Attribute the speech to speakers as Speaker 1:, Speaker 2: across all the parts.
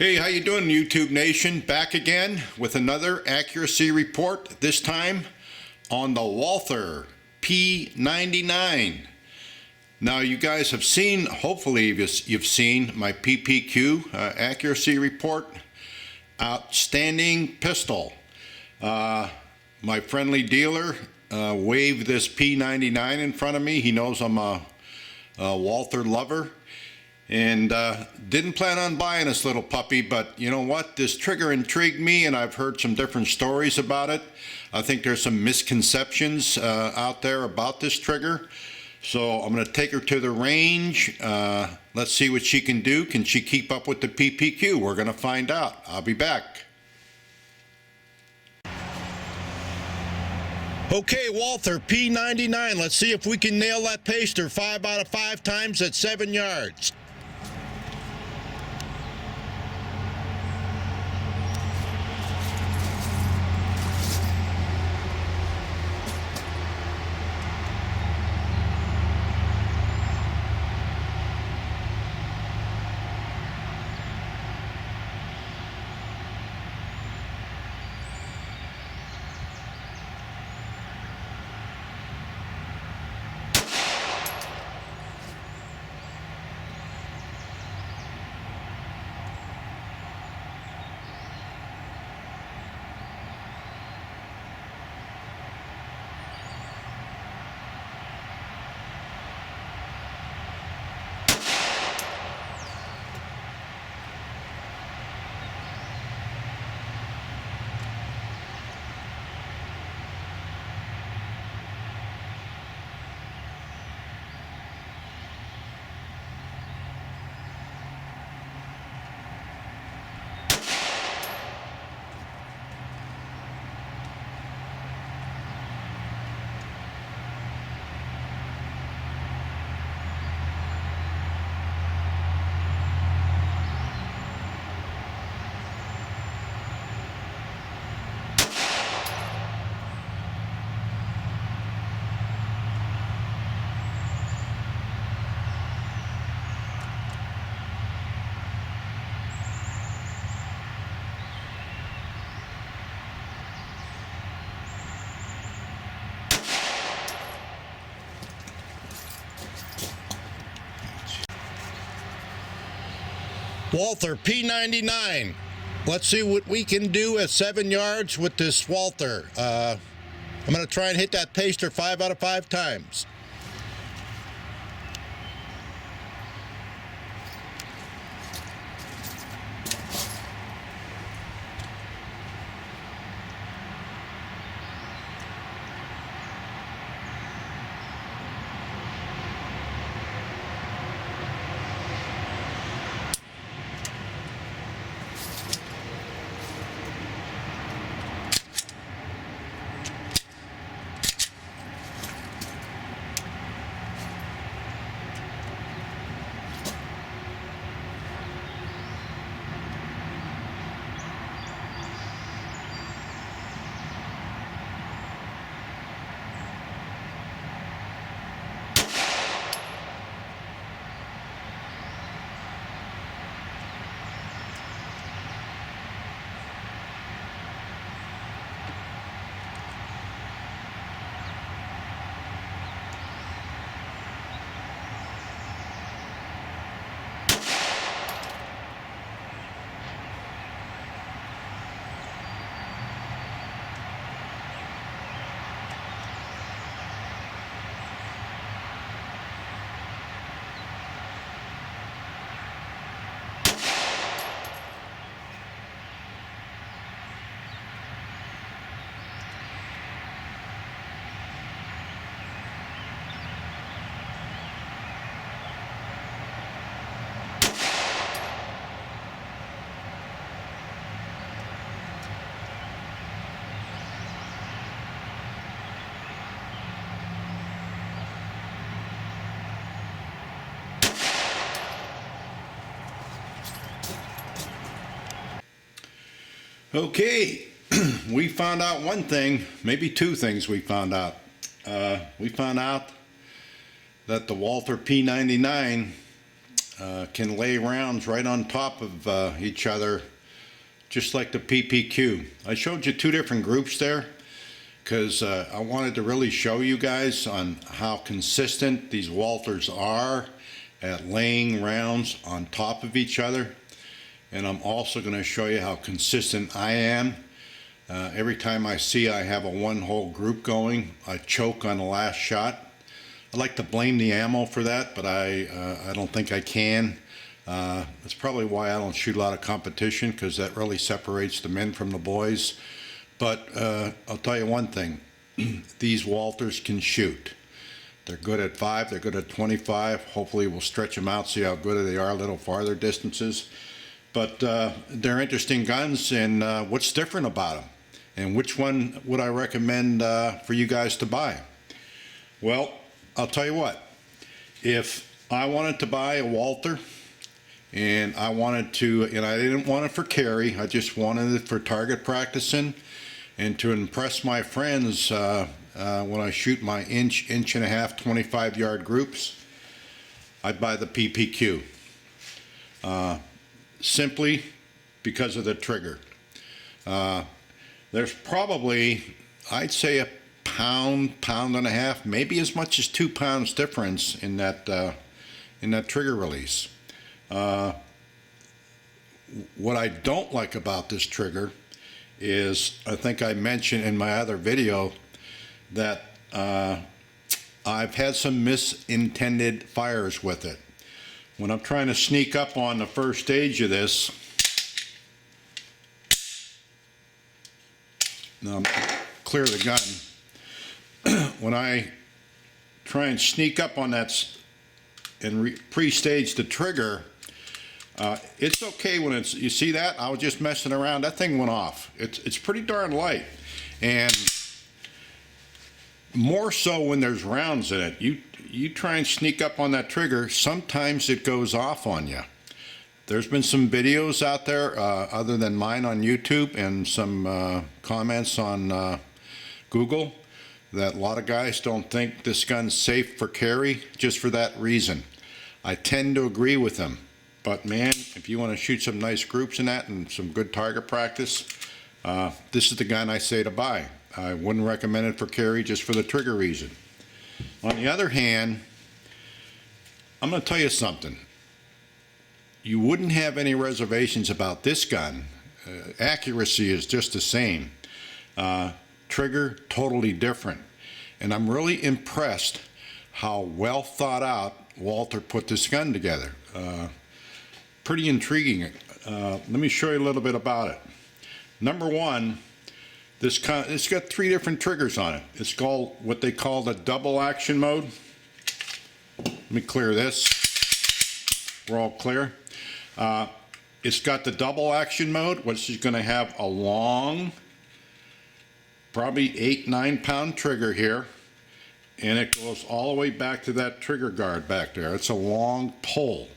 Speaker 1: Hey, how you doing, YouTube Nation? Back again with another accuracy report, this time on the Walther P99. Now, you guys have seen, hopefully you've seen my PPQ accuracy report. Outstanding pistol. My friendly dealer waved this P99 in front of me. He knows I'm a Walther lover. And didn't plan on buying this little puppy, but you know what? This trigger intrigued me, and I've heard some different stories about it. I think there's some misconceptions out there about this trigger. So I'm going to take her to the range. Let's see what she can do. Can she keep up with the PPQ? We're going to find out. I'll be back. Okay, Walther P99. Let's see if we can nail that paster 5 out of 5 times at 7 yards. Walther P99. Let's see what we can do at 7 yards with this Walther. I'm going to try and hit that paster 5 out of 5 times. Okay, we found out one thing, maybe two things we found out. We found out that the Walther P99 can lay rounds right on top of each other, just like the PPQ. I showed you two different groups there because I wanted to really show you guys on how consistent these Walthers are at laying rounds on top of each other. And I'm also going to show you how consistent I am. Every time I see I have a one-hole group going, I choke on the last shot. I like to blame the ammo for that, but I don't think I can. That's probably why I don't shoot a lot of competition, because that really separates the men from the boys. But I'll tell you one thing, these Walthers can shoot. They're good at 5, they're good at 25. Hopefully we'll stretch them out, see how good they are a little farther distances. But they're interesting guns, and what's different about them? And which one would I recommend for you guys to buy? Well, I'll tell you what. If I wanted to buy a Walther, and I didn't want it for carry, I just wanted it for target practicing and to impress my friends when I shoot my inch and a half 25-yard groups, I'd buy the PPQ. Simply because of the trigger. There's probably, I'd say, a pound and a half, maybe as much as 2 pounds difference in that trigger release. What I don't like about this trigger is, I think I mentioned in my other video that I've had some misintended fires with it. When I'm trying to sneak up on the first stage of this, now clear the gun. When I try and sneak up on that and pre-stage the trigger, it's okay when it's, you see that? I was just messing around, that thing went off. It's pretty darn light. And more so when there's rounds in it. You try and sneak up on that trigger, sometimes it goes off on you. There's been some videos out there other than mine on YouTube, and some comments on Google, that a lot of guys don't think this gun's safe for carry just for that reason. I tend to agree with them, but man, if you want to shoot some nice groups in that and some good target practice, this is the gun I say to buy. I wouldn't recommend it for carry just for the trigger reason. On the other hand, I'm going to tell you something. You wouldn't have any reservations about this gun. Accuracy is just the same. Trigger, totally different. And I'm really impressed how well thought out Walther put this gun together. Pretty intriguing. Let me show you a little bit about it. Number one, it's got 3 different triggers on it. It's called what they call the double action mode. Let me clear this. We're all clear. It's got the double action mode, which is going to have a long, probably 8-9 pound trigger here, and it goes all the way back to that trigger guard back there. It's a long pull.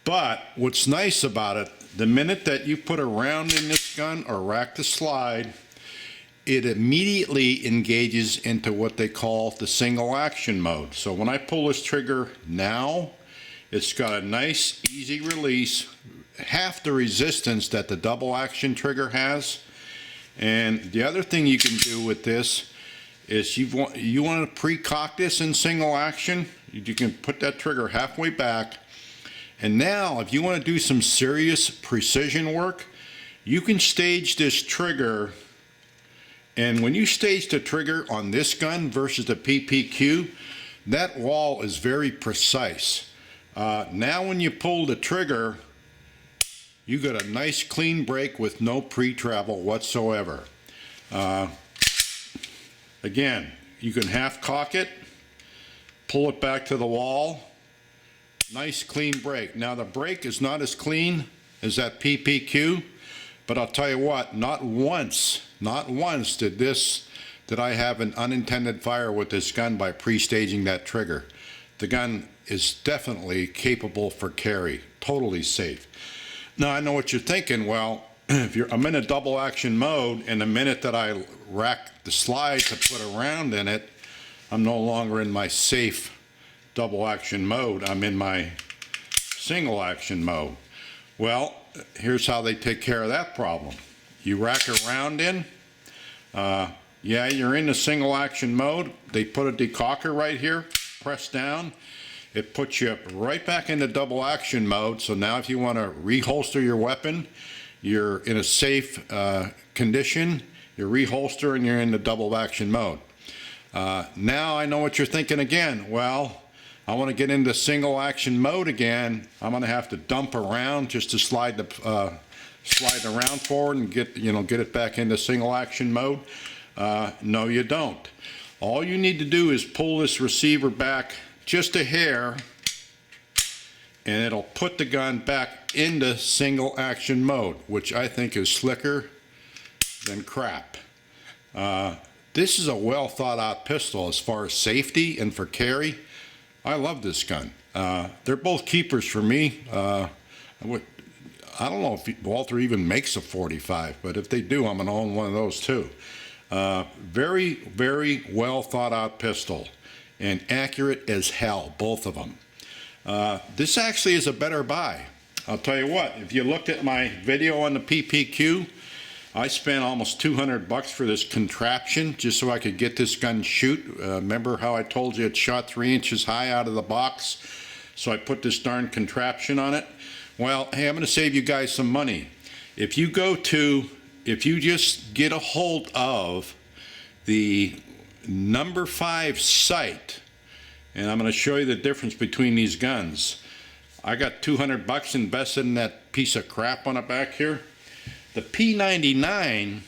Speaker 1: But what's nice about it, the minute that you put a round in this gun or rack the slide, it immediately engages into what they call the single action mode. So when I pull this trigger now, it's got a nice easy release, half the resistance that the double action trigger has. And the other thing you can do with this is you want to pre-cock this in single action. You can put that trigger halfway back. And now, if you want to do some serious precision work, you can stage this trigger. And when you stage the trigger on this gun versus the PPQ, that wall is very precise. Now when you pull the trigger, you got a nice clean break with no pre-travel whatsoever. Again, you can half cock it, pull it back to the wall. Nice clean break. Now the break is not as clean as that PPQ, but I'll tell you what, not once did I have an unintended fire with this gun by pre-staging that trigger. The gun is definitely capable for carry, totally safe. Now I know what you're thinking, well, I'm in a double action mode, and the minute that I rack the slide to put a round in it, I'm no longer in my safe double action mode. I'm in my single action mode. Well, here's how they take care of that problem. You rack a round in. Yeah, you're in the single action mode. They put a decocker right here. Press down. It puts you right back into double action mode. So now if you want to reholster your weapon, you're in a safe condition. You reholster and you're in the double action mode. Now I know what you're thinking again. Well, I want to get into single action mode again. I'm going to have to dump around just to slide the round forward and get it back into single action mode. No, you don't. All you need to do is pull this receiver back just a hair, and it'll put the gun back into single action mode, which I think is slicker than crap. This is a well thought out pistol as far as safety and for carry. I love this gun. They're both keepers for me. I don't know if Walther even makes a 45, but if they do, I'm going to own one of those too. Very, very well thought out pistol, and accurate as hell, both of them. This actually is a better buy. I'll tell you what, if you looked at my video on the PPQ, I spent almost $200 for this contraption just so I could get this gun shoot. Remember how I told you it shot 3 inches high out of the box? So I put this darn contraption on it. Well, hey, I'm going to save you guys some money. If you just get a hold of the number 5 sight, and I'm going to show you the difference between these guns. I got $200 invested in that piece of crap on the back here. The P99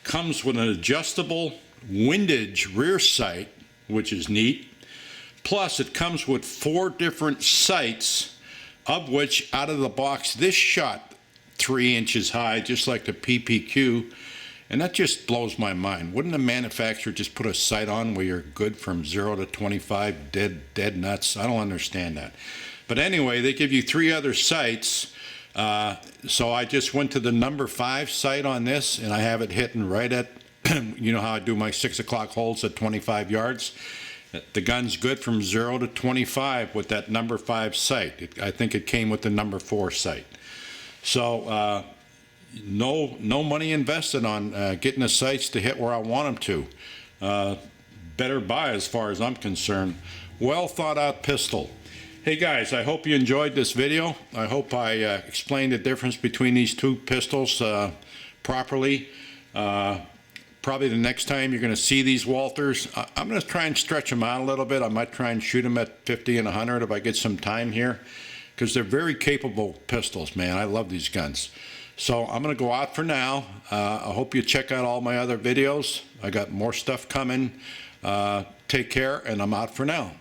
Speaker 1: comes with an adjustable windage rear sight, which is neat. Plus, it comes with 4 different sights, of which out of the box, this shot 3 inches high, just like the PPQ. And that just blows my mind. Wouldn't the manufacturer just put a sight on where you're good from 0 to 25, dead nuts? I don't understand that. But anyway, they give you 3 other sights. So I just went to the number 5 sight on this, and I have it hitting right at, you know how I do my 6 o'clock holes at 25 yards? The gun's good from 0 to 25 with that number 5 sight. I think it came with the number 4 sight. So no money invested on getting the sights to hit where I want them to. Better buy as far as I'm concerned. Well thought out pistol. Hey guys, I hope you enjoyed this video. I hope I explained the difference between these 2 pistols properly. Probably the next time you're going to see these Walthers, I'm going to try and stretch them out a little bit. I might try and shoot them at 50 and 100 if I get some time here, because they're very capable pistols, man. I love these guns. So I'm going to go out for now. I hope you check out all my other videos. I got more stuff coming. Take care, and I'm out for now.